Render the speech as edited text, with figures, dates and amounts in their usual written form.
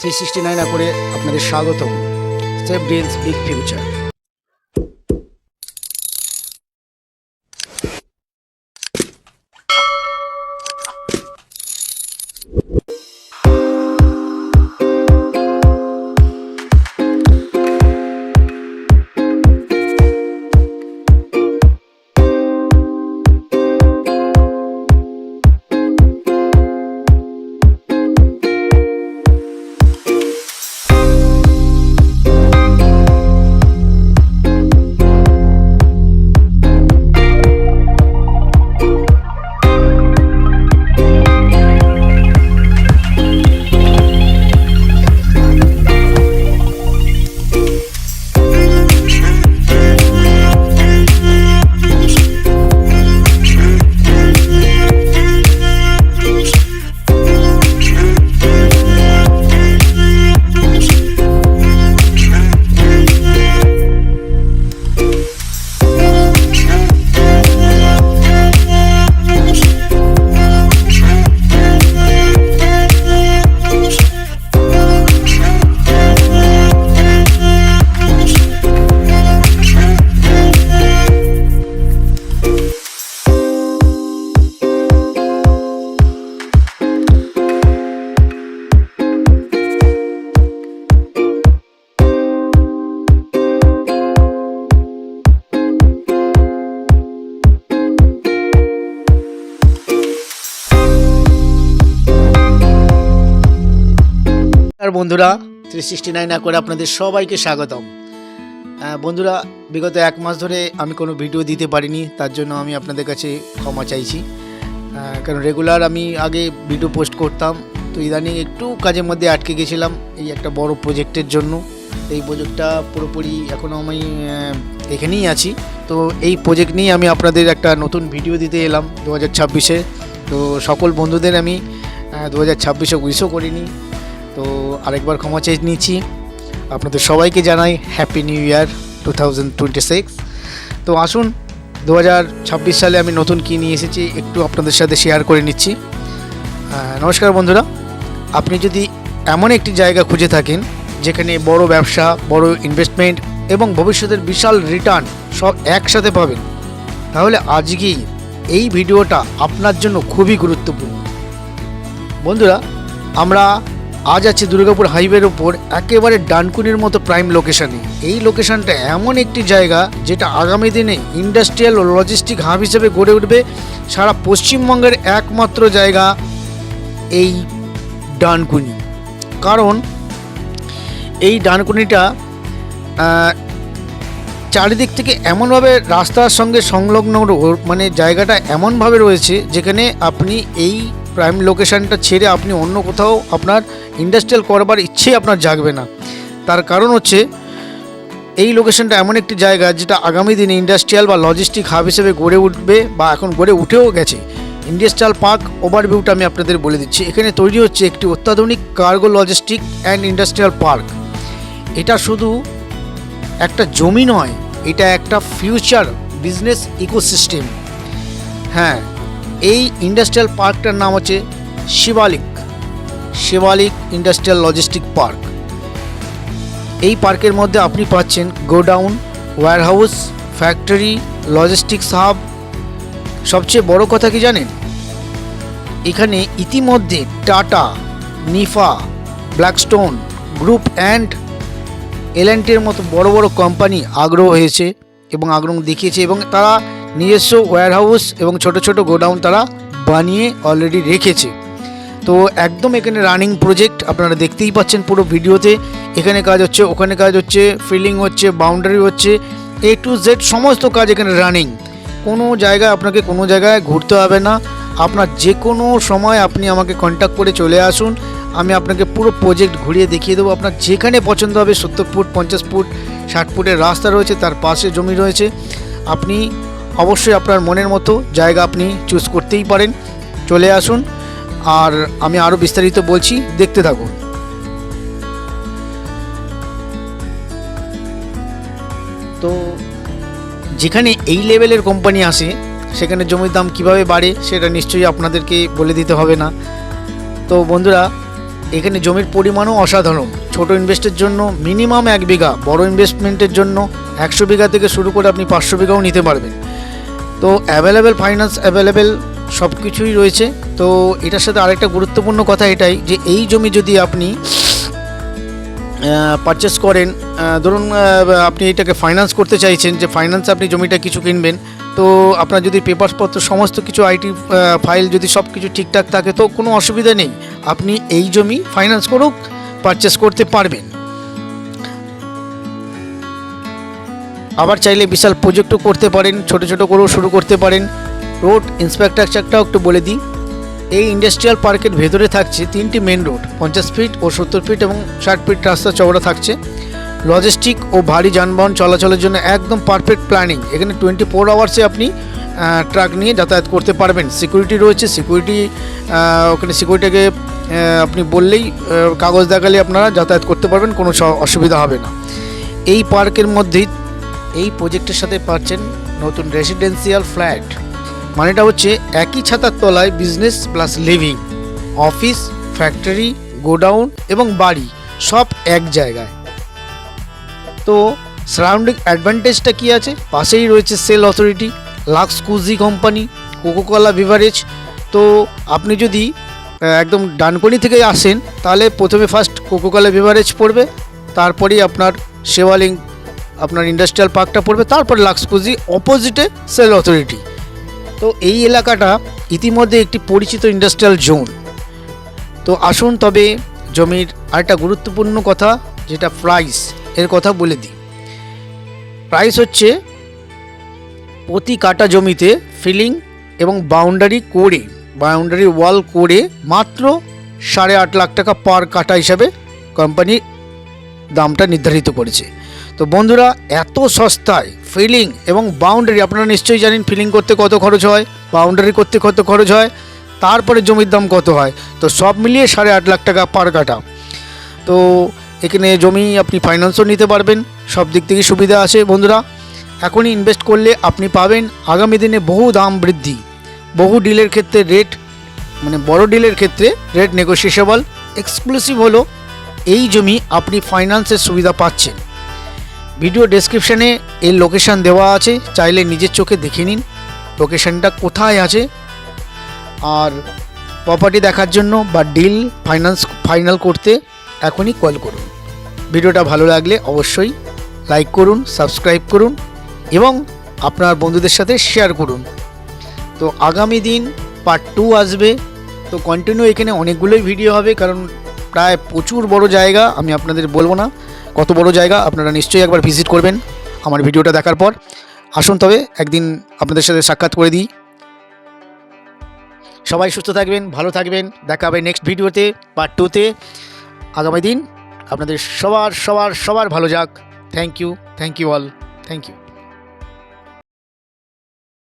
369 করে আপনাদের স্বাগতম। Safe deals big future. বন্ধুরা 369 করে আপনাদের সবাইকে স্বাগতম। বন্ধুরা, বিগত এক মাস ধরে আমি কোনো ভিডিও দিতে পারিনি, তার জন্য আমি আপনাদের কাছে ক্ষমা চাইছি। কারণ রেগুলার আমি আগে ভিডিও পোস্ট করতাম, তো ইদানিং একটু কাজের মধ্যে আটকে গেছিলাম এই একটা বড় প্রজেক্টের জন্য। এই প্রজেক্টটা পুরোপুরি এখনও আমি এখানেই আছি। তো এই প্রজেক্ট নিয়ে আমি আপনাদের একটা নতুন ভিডিও দিতে এলাম 2026-এ। তো সকল বন্ধুদের আমি 2026-এ উইশও করিনি, তো আরেকবার ক্ষমা চেয়ে নিচ্ছি। আপনাদের সবাইকে জানাই হ্যাপি নিউ ইয়ার 2026। তো আসুন 2026 সালে আমি নতুন কী নিয়ে এসেছি একটু আপনাদের সাথে শেয়ার করে নিচ্ছি। নমস্কার বন্ধুরা, আপনি যদি এমন একটি জায়গা খুঁজে থাকেন যেখানে বড় ব্যবসা, বড় ইনভেস্টমেন্ট এবং ভবিষ্যতের বিশাল রিটার্ন সব একসাথে পাবেন, তাহলে আজকেই এই ভিডিওটা আপনার জন্য খুবই গুরুত্বপূর্ণ। বন্ধুরা, আমরা আজ আছি দুর্গাপুর হাইওয়ের ওপর একেবারে ডানকুনির মতো প্রাইম লোকেশানে। এই লোকেশানটা এমন একটি জায়গা যেটা আগামী দিনে ইন্ডাস্ট্রিয়াল ও লজিস্টিক হাব হিসেবে গড়ে উঠবে। সারা পশ্চিমবঙ্গের একমাত্র জায়গা এই ডানকুনি। কারণ এই ডানকুনিটা চারিদিক থেকে এমনভাবে রাস্তার সঙ্গে সংলগ্ন, মানে জায়গাটা এমনভাবে রয়েছে যেখানে আপনি এই প্রাইম লোকেশানটা ছেড়ে আপনি অন্য কোথাও আপনার ইন্ডাস্ট্রিয়াল করবার ইচ্ছে আপনার জাগবে না। তার কারণ হচ্ছে এই লোকেশানটা এমন একটি জায়গা যেটা আগামী দিনে ইন্ডাস্ট্রিয়াল বা লজিস্টিক হাব হিসেবে গড়ে উঠবে বা এখন গড়ে উঠেও গেছে। ইন্ডাস্ট্রিয়াল পার্ক ওভারভিউটা আমি আপনাদের বলে দিচ্ছি। এখানে তৈরি হচ্ছে একটি অত্যাধুনিক cargo logistic and industrial park. এটা শুধু একটা জমি নয়, এটা একটা ফিউচার বিজনেস ইকোসিস্টেম। হ্যাঁ, এই ইন্ডাস্ট্রিয়াল পার্কটার নাম হচ্ছে শিবালিক ইন্ডাস্ট্রিয়াল লজিস্টিক পার্ক। এই পার্কের মধ্যে আপনি পাচ্ছেন godown, warehouse, factory, logistics hub. সবচেয়ে বড় কথা কি জানেন, এখানে ইতিমধ্যে টাটা, নিফা, ব্ল্যাকস্টোন গ্রুপ অ্যান্ড এল&টির মতো বড় বড় কোম্পানি আগ্রহ হয়েছে এবং আগ্রহ দেখিয়েছে, এবং তারা নিজস্ব ওয়্যারহাউস এবং ছোট ছোট গোডাউন তারা বানিয়ে অলরেডি রেখেছে। তো একদম এখানে রানিং প্রজেক্ট আপনারা দেখতেই পাচ্ছেন পুরো ভিডিওতে। এখানে কাজ হচ্ছে, ওখানে কাজ হচ্ছে, ফিলিং হচ্ছে, বাউন্ডারি হচ্ছে, A to Z সমস্ত কাজ এখানে রানিং। কোনো জায়গায় আপনাকে কোনো জায়গায় ঘুরতে হবে না। আপনার যে কোনো সময় আপনি আমাকে কন্ট্যাক্ট করে চলে আসুন, আমি আপনাকে পুরো প্রজেক্ট ঘুরিয়ে দেখিয়ে দেবো। আপনার যেখানে পছন্দ হবে, 70 ফুট, 50 ফুট, 60 ফুটের রাস্তা রয়েছে, তার পাশে জমি রয়েছে। আপনি অবশ্যই আপনার মনের মতো জায়গা আপনি চুজ করতেই পারেন। চলে আসুন, আর আমি আরও বিস্তারিত বলছি, দেখতে থাকুন। তো যেখানে এই লেভেলের কোম্পানি আসে সেখানে জমির দাম কীভাবে বাড়ে সেটা নিশ্চয়ই আপনাদেরকে বলে দিতে হবে না। তো বন্ধুরা, এখানে জমির পরিমাণও অসাধারণ। ছোট ইনভেস্টের জন্য মিনিমাম 1 বিঘা, বড় ইনভেস্টমেন্টের জন্য 100 বিঘা থেকে শুরু করে আপনি 500 বিঘাও নিতে পারবেন। তো অ্যাভেলেবেল ফাইন্যান্স অ্যাভেলেবেল সব কিছুই রয়েছে। তো এটার সাথে আরেকটা গুরুত্বপূর্ণ কথা এটাই যে এই জমি যদি আপনি পারচেস করেন, ধরুন আপনি এটাকে ফাইন্যান্স করতে চাইছেন, যে ফাইন্যান্স আপনি জমিটা কিছু কিনবেন, তো আপনার যদি পেপারসপত্র সমস্ত কিছু আইটি ফাইল যদি সব কিছু ঠিকঠাক থাকে তো কোনো অসুবিধা নেই, আপনি এই জমি ফাইন্যান্স করেও পারচেস করতে পারবেন। আবার চাইলে বিশাল প্রজেক্টও করতে পারেন, ছোট ছোট করেও শুরু করতে পারেন। রোড ইনফ্রাস্ট্রাকচারটাও একটু বলে দিই। এই ইন্ডাস্ট্রিয়াল পার্কের ভেতরে থাকছে 3টি মেন রোড, 50 ফিট ও 70 ফিট এবং 60 ফিট রাস্তা চওড়া থাকছে। লজিস্টিক ও ভারী যানবাহন চলাচলের জন্য একদম পারফেক্ট প্ল্যানিং। এখানে 24 আওয়ার্সে আপনি ট্রাক নিয়ে যাতায়াত করতে পারবেন। সিকিউরিটি রয়েছে, ওখানে সিকিউরিটিকে আপনি বললেই কাগজ দেখালে আপনারা যাতায়াত করতে পারবেন, কোনো অসুবিধা হবে না। এই পার্কের মধ্যেই এই প্রজেক্টের সাথে পাচ্ছেন নতুন রেসিডেন্সিয়াল ফ্ল্যাট, মানেটা হচ্ছে একই ছাতার তলায় business plus living, office, factory, godown এবং বাড়ি সব এক জায়গায়। তো সারাউন্ডিং অ্যাডভান্টেজটা কী আছে? পাশেই রয়েছে SAIL authority, Lux Cozi company, Coca Cola beverage. তো আপনি যদি একদম ডানকুনি থেকে আসেন তাহলে প্রথমে ফার্স্ট কোকোকোলা বিভারেজ পড়বে, তারপরেই আপনার শেওয়ালিং আপনার ইন্ডাস্ট্রিয়াল পার্কটা পড়বে, তারপর লাক্স কুজি, অপোজিটে সেল অথরিটি। তো এই এলাকাটা ইতিমধ্যে একটি পরিচিত ইন্ডাস্ট্রিয়াল জোন। তো আসুন তবে জমির আরেকটা গুরুত্বপূর্ণ কথা যেটা প্রাইস, এর কথা বলে দিই। প্রাইস হচ্ছে প্রতি কাটা জমিতে ফিলিং এবং বাউন্ডারি ওয়াল করে মাত্র 8.5 লাখ টাকা পার কাটা হিসাবে কোম্পানি দামটা নির্ধারিত করেছে। তো বন্ধুরা, এত সস্তায় ফিলিং এবং বাউন্ডারি, আপনারা নিশ্চয়ই জানেন ফিলিং করতে কত খরচ হয়, বাউন্ডারি করতে কত খরচ হয়, তারপরে জমির দাম কত হয়। তো সব মিলিয়ে 8.5 লাখ টাকা পার কাটা। তো এখানে জমি আপনি ফাইন্যান্সও নিতে পারবেন, সব দিক থেকে সুবিধা আছে। বন্ধুরা, এখনই ইনভেস্ট করলে আপনি পাবেন আগামী দিনে বহু দাম বৃদ্ধি, বহু ডিলের ক্ষেত্রে রেট, মানে বড় ডিলের ক্ষেত্রে রেট নেগোশিয়েবল। এক্সক্লুসিভ হলো এই জমি আপনি ফাইন্যান্সের সুবিধা পাচ্ছেন। ভিডিও ডেসক্রিপশানে এর লোকেশান দেওয়া আছে, চাইলে নিজের চোখে দেখে নিন লোকেশানটা কোথায় আছে। আর প্রপার্টি দেখার জন্য বা ডিল ফাইনাল করতে এখনই কল করুন। ভিডিওটা ভালো লাগলে অবশ্যই লাইক করুন, সাবস্ক্রাইব করুন এবং আপনার বন্ধুদের সাথে শেয়ার করুন। তো আগামী দিন পার্ট 2 আসবে। তো কন্টিনিউ এখানে অনেকগুলোই ভিডিও হবে, কারণ প্রায় প্রচুর বড় জায়গা, আমি আপনাদের বলবো না কত বড় জায়গা, আপনারা নিশ্চয়ই একবার ভিজিট করবেন আমার ভিডিওটা দেখার পর। আসুন তবে একদিন আপনাদের সাথে সাক্ষাৎ করে দিই। সবাই সুস্থ থাকবেন, ভালো থাকবেন, দেখা হবে নেক্সট ভিডিওতে পার্ট 2-তে। আগামী দিন আপনাদের সবার ভালো যাক। Thank you all, thank you.